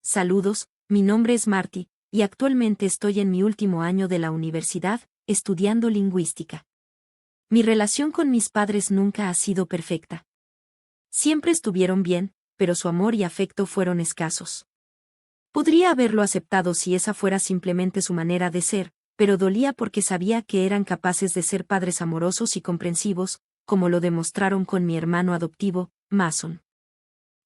Saludos, mi nombre es Marty, y actualmente estoy en mi último año de la universidad, estudiando lingüística. Mi relación con mis padres nunca ha sido perfecta. Siempre estuvieron bien, pero su amor y afecto fueron escasos. Podría haberlo aceptado si esa fuera simplemente su manera de ser, pero dolía porque sabía que eran capaces de ser padres amorosos y comprensivos, como lo demostraron con mi hermano adoptivo, Mason.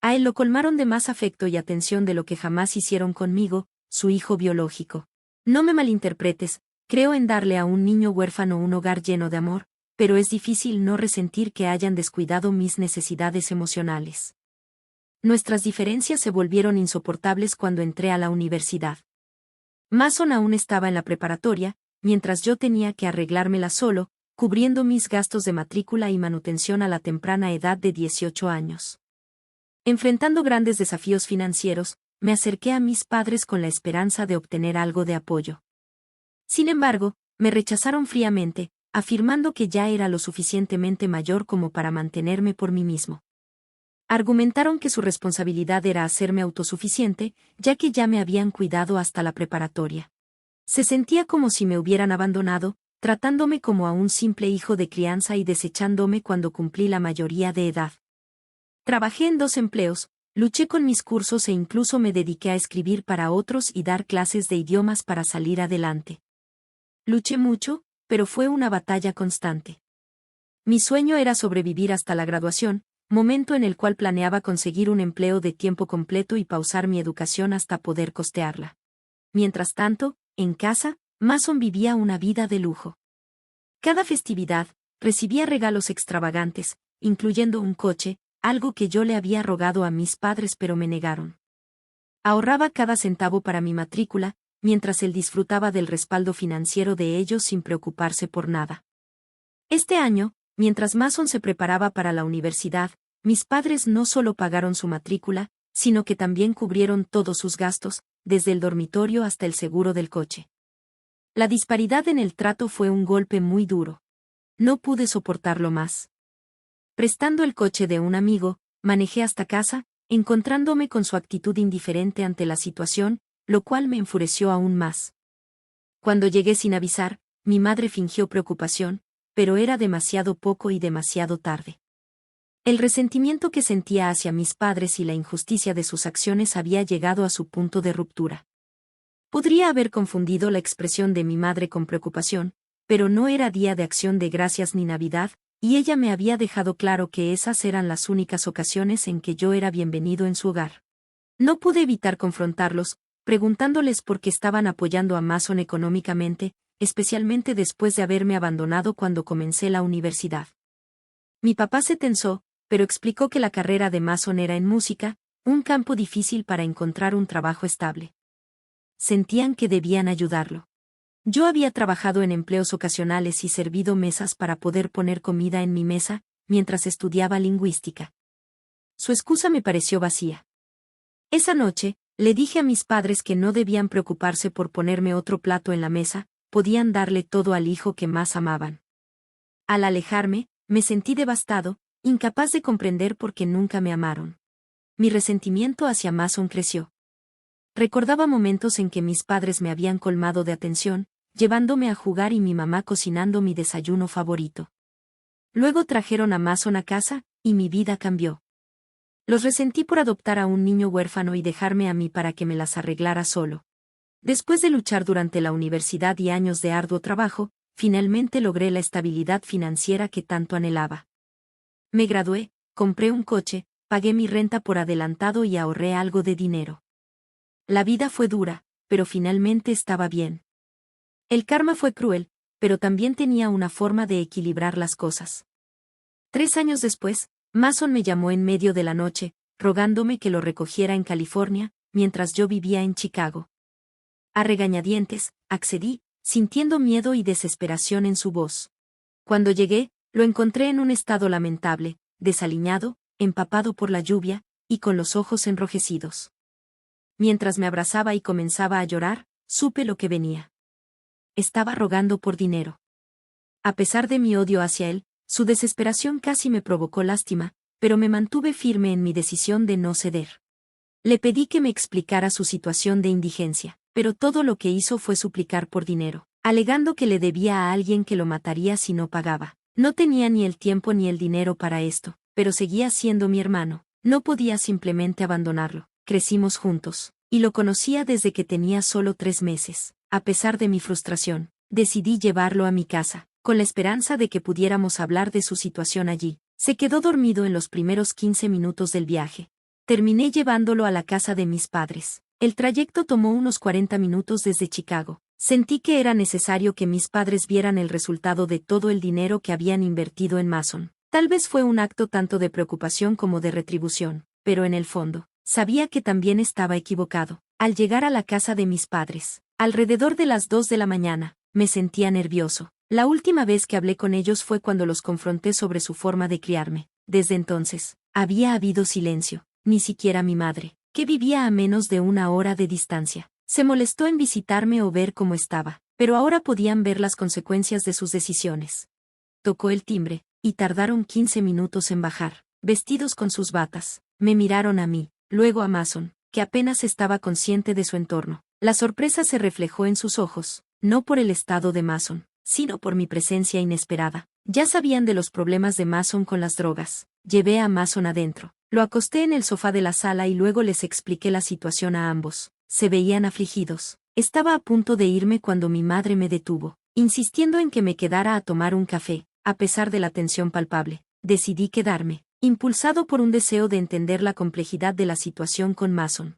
A él lo colmaron de más afecto y atención de lo que jamás hicieron conmigo, su hijo biológico. No me malinterpretes, creo en darle a un niño huérfano un hogar lleno de amor, pero es difícil no resentir que hayan descuidado mis necesidades emocionales. Nuestras diferencias se volvieron insoportables cuando entré a la universidad. Mason aún estaba en la preparatoria, mientras yo tenía que arreglármela solo, cubriendo mis gastos de matrícula y manutención a la temprana edad de 18 años. Enfrentando grandes desafíos financieros, me acerqué a mis padres con la esperanza de obtener algo de apoyo. Sin embargo, me rechazaron fríamente, afirmando que ya era lo suficientemente mayor como para mantenerme por mí mismo. Argumentaron que su responsabilidad era hacerme autosuficiente, ya que ya me habían cuidado hasta la preparatoria. Se sentía como si me hubieran abandonado, tratándome como a un simple hijo de crianza y desechándome cuando cumplí la mayoría de edad. Trabajé en 2 empleos, luché con mis cursos e incluso me dediqué a escribir para otros y dar clases de idiomas para salir adelante. Luché mucho, pero fue una batalla constante. Mi sueño era sobrevivir hasta la graduación, momento en el cual planeaba conseguir un empleo de tiempo completo y pausar mi educación hasta poder costearla. Mientras tanto, en casa, Mason vivía una vida de lujo. Cada festividad, recibía regalos extravagantes, incluyendo un coche, algo que yo le había rogado a mis padres pero me negaron. Ahorraba cada centavo para mi matrícula, mientras él disfrutaba del respaldo financiero de ellos sin preocuparse por nada. Este año, mientras Mason se preparaba para la universidad, mis padres no solo pagaron su matrícula, sino que también cubrieron todos sus gastos, desde el dormitorio hasta el seguro del coche. La disparidad en el trato fue un golpe muy duro. No pude soportarlo más. Prestando el coche de un amigo, manejé hasta casa, encontrándome con su actitud indiferente ante la situación, lo cual me enfureció aún más. Cuando llegué sin avisar, mi madre fingió preocupación, pero era demasiado poco y demasiado tarde. El resentimiento que sentía hacia mis padres y la injusticia de sus acciones había llegado a su punto de ruptura. Podría haber confundido la expresión de mi madre con preocupación, pero no era Día de Acción de Gracias ni Navidad, y ella me había dejado claro que esas eran las únicas ocasiones en que yo era bienvenido en su hogar. No pude evitar confrontarlos, preguntándoles por qué estaban apoyando a Mason económicamente, especialmente después de haberme abandonado cuando comencé la universidad. Mi papá se tensó, pero explicó que la carrera de Mason era en música, un campo difícil para encontrar un trabajo estable. Sentían que debían ayudarlo. Yo había trabajado en empleos ocasionales y servido mesas para poder poner comida en mi mesa, mientras estudiaba lingüística. Su excusa me pareció vacía. Esa noche, le dije a mis padres que no debían preocuparse por ponerme otro plato en la mesa, podían darle todo al hijo que más amaban. Al alejarme, me sentí devastado, incapaz de comprender por qué nunca me amaron. Mi resentimiento hacia Mason creció. Recordaba momentos en que mis padres me habían colmado de atención, llevándome a jugar y mi mamá cocinando mi desayuno favorito. Luego trajeron a Mason a casa, y mi vida cambió. Los resentí por adoptar a un niño huérfano y dejarme a mí para que me las arreglara solo. Después de luchar durante la universidad y años de arduo trabajo, finalmente logré la estabilidad financiera que tanto anhelaba. Me gradué, compré un coche, pagué mi renta por adelantado y ahorré algo de dinero. La vida fue dura, pero finalmente estaba bien. El karma fue cruel, pero también tenía una forma de equilibrar las cosas. 3 años después, Mason me llamó en medio de la noche, rogándome que lo recogiera en California, mientras yo vivía en Chicago. A regañadientes, accedí, sintiendo miedo y desesperación en su voz. Cuando llegué, lo encontré en un estado lamentable, desaliñado, empapado por la lluvia, y con los ojos enrojecidos. Mientras me abrazaba y comenzaba a llorar, supe lo que venía. Estaba rogando por dinero. A pesar de mi odio hacia él, su desesperación casi me provocó lástima, pero me mantuve firme en mi decisión de no ceder. Le pedí que me explicara su situación de indigencia, pero todo lo que hizo fue suplicar por dinero, alegando que le debía a alguien que lo mataría si no pagaba. No tenía ni el tiempo ni el dinero para esto, pero seguía siendo mi hermano. No podía simplemente abandonarlo. Crecimos juntos, y lo conocía desde que tenía solo 3 meses. A pesar de mi frustración, decidí llevarlo a mi casa, con la esperanza de que pudiéramos hablar de su situación allí. Se quedó dormido en los primeros 15 minutos del viaje. Terminé llevándolo a la casa de mis padres. El trayecto tomó unos 40 minutos desde Chicago. Sentí que era necesario que mis padres vieran el resultado de todo el dinero que habían invertido en Mason. Tal vez fue un acto tanto de preocupación como de retribución, pero en el fondo, sabía que también estaba equivocado. Al llegar a la casa de mis padres, alrededor de las 2 de la mañana, me sentía nervioso. La última vez que hablé con ellos fue cuando los confronté sobre su forma de criarme. Desde entonces, había habido silencio. Ni siquiera mi madre, que vivía a menos de 1 hora de distancia, se molestó en visitarme o ver cómo estaba, pero ahora podían ver las consecuencias de sus decisiones. Tocó el timbre, y tardaron 15 minutos en bajar, vestidos con sus batas. Me miraron a mí, luego a Mason, que apenas estaba consciente de su entorno. La sorpresa se reflejó en sus ojos, no por el estado de Mason, sino por mi presencia inesperada. Ya sabían de los problemas de Mason con las drogas. Llevé a Mason adentro. Lo acosté en el sofá de la sala y luego les expliqué la situación a ambos. Se veían afligidos. Estaba a punto de irme cuando mi madre me detuvo, insistiendo en que me quedara a tomar un café. A pesar de la tensión palpable, decidí quedarme, impulsado por un deseo de entender la complejidad de la situación con Mason.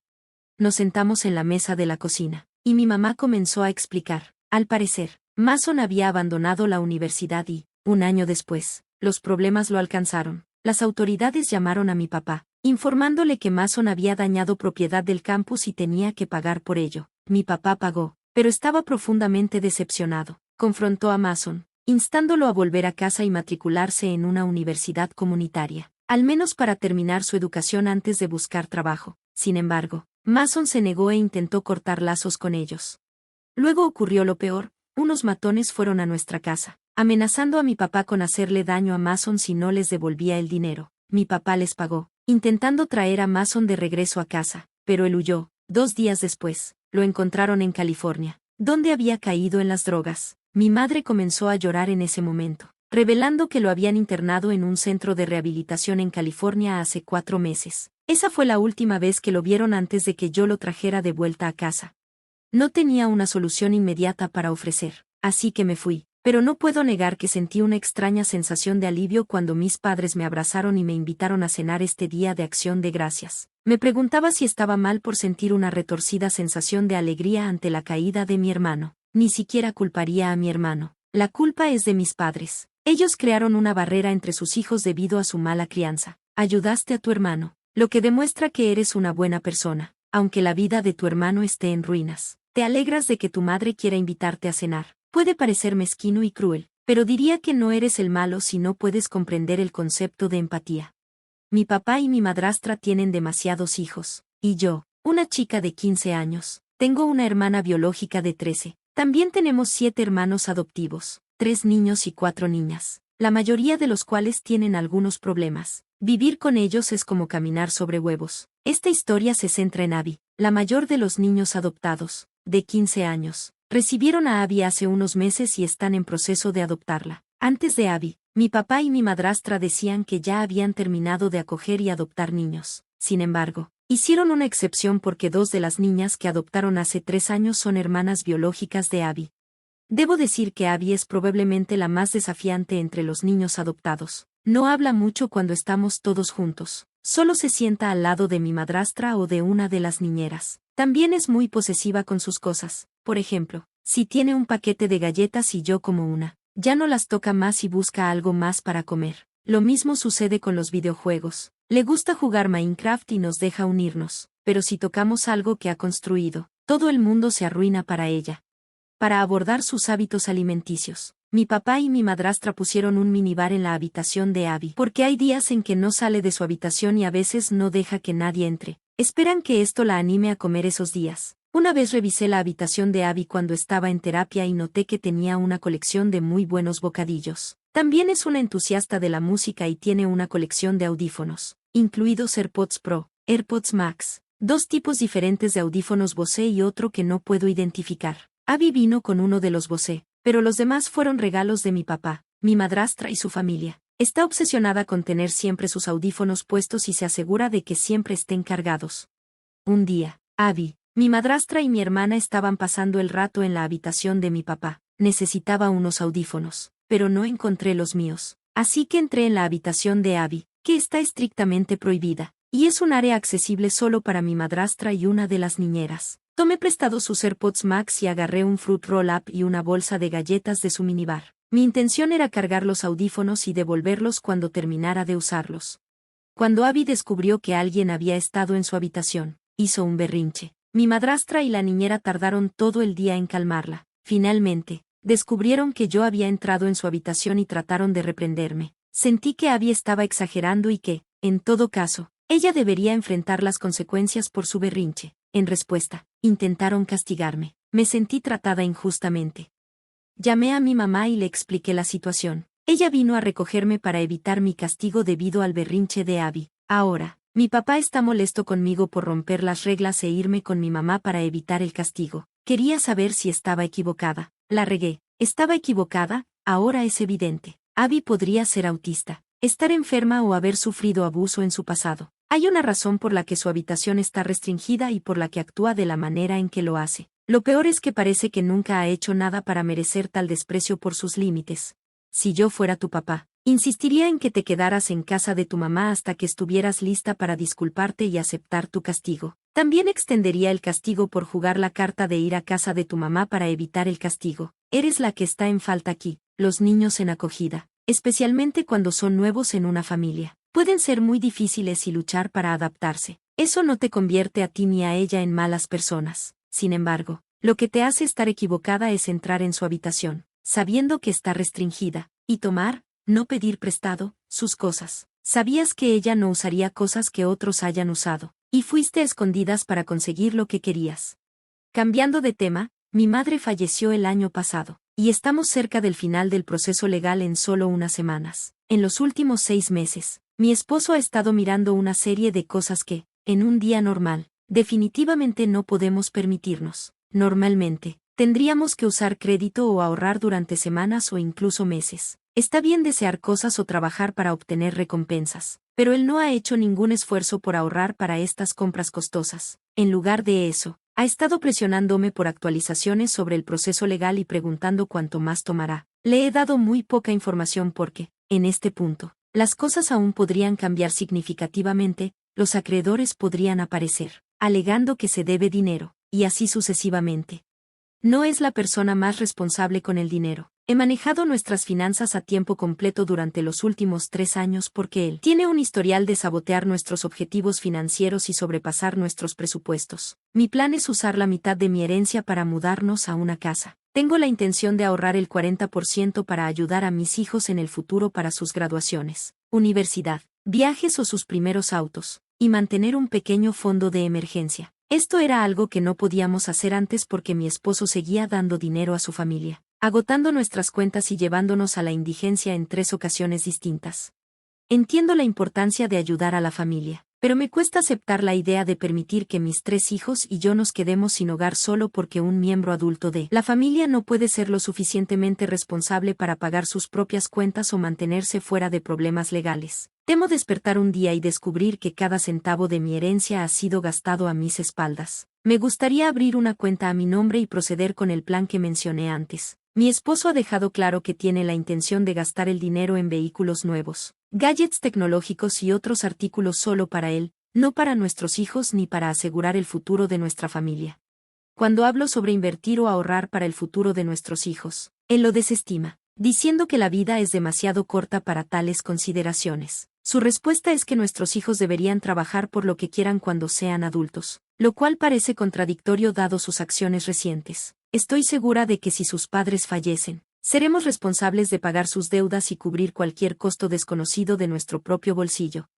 Nos sentamos en la mesa de la cocina, y mi mamá comenzó a explicar. Al parecer, Mason había abandonado la universidad y, un año después, los problemas lo alcanzaron. Las autoridades llamaron a mi papá, informándole que Mason había dañado propiedad del campus y tenía que pagar por ello. Mi papá pagó, pero estaba profundamente decepcionado. Confrontó a Mason, instándolo a volver a casa y matricularse en una universidad comunitaria, al menos para terminar su educación antes de buscar trabajo. Sin embargo, Mason se negó e intentó cortar lazos con ellos. Luego ocurrió lo peor, unos matones fueron a nuestra casa, amenazando a mi papá con hacerle daño a Mason si no les devolvía el dinero. Mi papá les pagó, intentando traer a Mason de regreso a casa, pero él huyó. 2 días después, lo encontraron en California, donde había caído en las drogas. Mi madre comenzó a llorar en ese momento, revelando que lo habían internado en un centro de rehabilitación en California hace 4 meses. Esa fue la última vez que lo vieron antes de que yo lo trajera de vuelta a casa. No tenía una solución inmediata para ofrecer, así que me fui. Pero no puedo negar que sentí una extraña sensación de alivio cuando mis padres me abrazaron y me invitaron a cenar este día de Acción de Gracias. Me preguntaba si estaba mal por sentir una retorcida sensación de alegría ante la caída de mi hermano. Ni siquiera culparía a mi hermano. La culpa es de mis padres. Ellos crearon una barrera entre sus hijos debido a su mala crianza. Ayudaste a tu hermano, lo que demuestra que eres una buena persona, aunque la vida de tu hermano esté en ruinas. Te alegras de que tu madre quiera invitarte a cenar. Puede parecer mezquino y cruel, pero diría que no eres el malo si no puedes comprender el concepto de empatía. Mi papá y mi madrastra tienen demasiados hijos, y yo, una chica de 15 años, tengo una hermana biológica de 13. También tenemos 7 hermanos adoptivos, 3 niños y 4 niñas, la mayoría de los cuales tienen algunos problemas. Vivir con ellos es como caminar sobre huevos. Esta historia se centra en Abby, la mayor de los niños adoptados, de 15 años. Recibieron a Abby hace unos meses y están en proceso de adoptarla. Antes de Abby, mi papá y mi madrastra decían que ya habían terminado de acoger y adoptar niños. Sin embargo, hicieron una excepción porque 2 de las niñas que adoptaron hace 3 años son hermanas biológicas de Abby. Debo decir que Abby es probablemente la más desafiante entre los niños adoptados. No habla mucho cuando estamos todos juntos. Solo se sienta al lado de mi madrastra o de una de las niñeras. También es muy posesiva con sus cosas. Por ejemplo, si tiene un paquete de galletas y yo como una, ya no las toca más y busca algo más para comer. Lo mismo sucede con los videojuegos. Le gusta jugar Minecraft y nos deja unirnos, pero si tocamos algo que ha construido, todo el mundo se arruina para ella. Para abordar sus hábitos alimenticios, mi papá y mi madrastra pusieron un minibar en la habitación de Abby, porque hay días en que no sale de su habitación y a veces no deja que nadie entre. Esperan que esto la anime a comer esos días. Una vez revisé la habitación de Abby cuando estaba en terapia y noté que tenía una colección de muy buenos bocadillos. También es una entusiasta de la música y tiene una colección de audífonos, incluidos AirPods Pro, AirPods Max, 2 tipos diferentes de audífonos Bose y otro que no puedo identificar. Abby vino con uno de los Bose, pero los demás fueron regalos de mi papá, mi madrastra y su familia. Está obsesionada con tener siempre sus audífonos puestos y se asegura de que siempre estén cargados. Un día, Abby, mi madrastra y mi hermana estaban pasando el rato en la habitación de mi papá. Necesitaba unos audífonos, pero no encontré los míos. Así que entré en la habitación de Abby, que está estrictamente prohibida, y es un área accesible solo para mi madrastra y una de las niñeras. Tomé prestados sus AirPods Max y agarré un Fruit Roll-Up y una bolsa de galletas de su minibar. Mi intención era cargar los audífonos y devolverlos cuando terminara de usarlos. Cuando Abby descubrió que alguien había estado en su habitación, hizo un berrinche. Mi madrastra y la niñera tardaron todo el día en calmarla. Finalmente, descubrieron que yo había entrado en su habitación y trataron de reprenderme. Sentí que Abby estaba exagerando y que, en todo caso, ella debería enfrentar las consecuencias por su berrinche. En respuesta, intentaron castigarme. Me sentí tratada injustamente. Llamé a mi mamá y le expliqué la situación. Ella vino a recogerme para evitar mi castigo debido al berrinche de Abby. Ahora, mi papá está molesto conmigo por romper las reglas e irme con mi mamá para evitar el castigo. Quería saber si estaba equivocada. La regué. Estaba equivocada, ahora es evidente. Abby podría ser autista, estar enferma o haber sufrido abuso en su pasado. Hay una razón por la que su habitación está restringida y por la que actúa de la manera en que lo hace. Lo peor es que parece que nunca ha hecho nada para merecer tal desprecio por sus límites. Si yo fuera tu papá, insistiría en que te quedaras en casa de tu mamá hasta que estuvieras lista para disculparte y aceptar tu castigo. También extendería el castigo por jugar la carta de ir a casa de tu mamá para evitar el castigo. Eres la que está en falta aquí. Los niños en acogida, especialmente cuando son nuevos en una familia, pueden ser muy difíciles y luchar para adaptarse. Eso no te convierte a ti ni a ella en malas personas. Sin embargo, lo que te hace estar equivocada es entrar en su habitación, sabiendo que está restringida, y tomar, no pedir prestado, sus cosas. Sabías que ella no usaría cosas que otros hayan usado, y fuiste a escondidas para conseguir lo que querías. Cambiando de tema, mi madre falleció el año pasado, y estamos cerca del final del proceso legal en solo unas semanas. En los últimos 6 meses, mi esposo ha estado mirando una serie de cosas que, en un día normal, definitivamente no podemos permitirnos. Normalmente, tendríamos que usar crédito o ahorrar durante semanas o incluso meses. Está bien desear cosas o trabajar para obtener recompensas, pero él no ha hecho ningún esfuerzo por ahorrar para estas compras costosas. En lugar de eso, ha estado presionándome por actualizaciones sobre el proceso legal y preguntando cuánto más tomará. Le he dado muy poca información porque, en este punto, las cosas aún podrían cambiar significativamente, los acreedores podrían aparecer, alegando que se debe dinero, y así sucesivamente. No es la persona más responsable con el dinero. He manejado nuestras finanzas a tiempo completo durante los últimos 3 años porque él tiene un historial de sabotear nuestros objetivos financieros y sobrepasar nuestros presupuestos. Mi plan es usar la mitad de mi herencia para mudarnos a una casa. Tengo la intención de ahorrar el 40% para ayudar a mis hijos en el futuro para sus graduaciones, universidad, viajes o sus primeros autos, y mantener un pequeño fondo de emergencia. Esto era algo que no podíamos hacer antes porque mi esposo seguía dando dinero a su familia, agotando nuestras cuentas y llevándonos a la indigencia en 3 ocasiones distintas. Entiendo la importancia de ayudar a la familia, pero me cuesta aceptar la idea de permitir que mis 3 hijos y yo nos quedemos sin hogar solo porque un miembro adulto de la familia no puede ser lo suficientemente responsable para pagar sus propias cuentas o mantenerse fuera de problemas legales. Temo despertar un día y descubrir que cada centavo de mi herencia ha sido gastado a mis espaldas. Me gustaría abrir una cuenta a mi nombre y proceder con el plan que mencioné antes. Mi esposo ha dejado claro que tiene la intención de gastar el dinero en vehículos nuevos, gadgets tecnológicos y otros artículos solo para él, no para nuestros hijos ni para asegurar el futuro de nuestra familia. Cuando hablo sobre invertir o ahorrar para el futuro de nuestros hijos, él lo desestima, diciendo que la vida es demasiado corta para tales consideraciones. Su respuesta es que nuestros hijos deberían trabajar por lo que quieran cuando sean adultos, lo cual parece contradictorio dado sus acciones recientes. Estoy segura de que si sus padres fallecen, seremos responsables de pagar sus deudas y cubrir cualquier costo desconocido de nuestro propio bolsillo.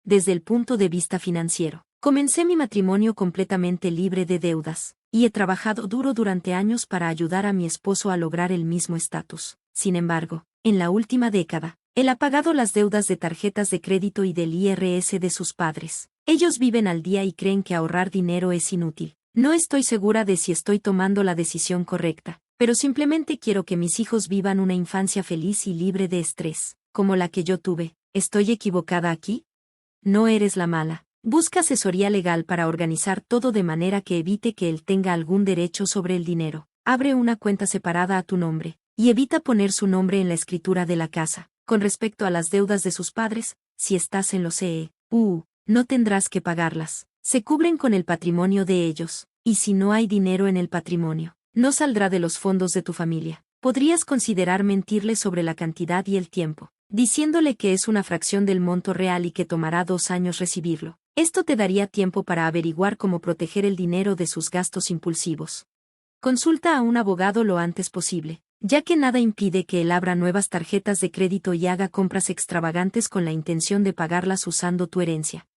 Desde el punto de vista financiero, comencé mi matrimonio completamente libre de deudas, y he trabajado duro durante años para ayudar a mi esposo a lograr el mismo estatus. Sin embargo, en la última década, él ha pagado las deudas de tarjetas de crédito y del IRS de sus padres. Ellos viven al día y creen que ahorrar dinero es inútil. No estoy segura de si estoy tomando la decisión correcta, pero simplemente quiero que mis hijos vivan una infancia feliz y libre de estrés, como la que yo tuve. ¿Estoy equivocada aquí? No eres la mala. Busca asesoría legal para organizar todo de manera que evite que él tenga algún derecho sobre el dinero. Abre una cuenta separada a tu nombre, y evita poner su nombre en la escritura de la casa. Con respecto a las deudas de sus padres, si estás en los no tendrás que pagarlas. Se cubren con el patrimonio de ellos, y si no hay dinero en el patrimonio, no saldrá de los fondos de tu familia. Podrías considerar mentirle sobre la cantidad y el tiempo, diciéndole que es una fracción del monto real y que tomará 2 años recibirlo. Esto te daría tiempo para averiguar cómo proteger el dinero de sus gastos impulsivos. Consulta a un abogado lo antes posible, ya que nada impide que él abra nuevas tarjetas de crédito y haga compras extravagantes con la intención de pagarlas usando tu herencia.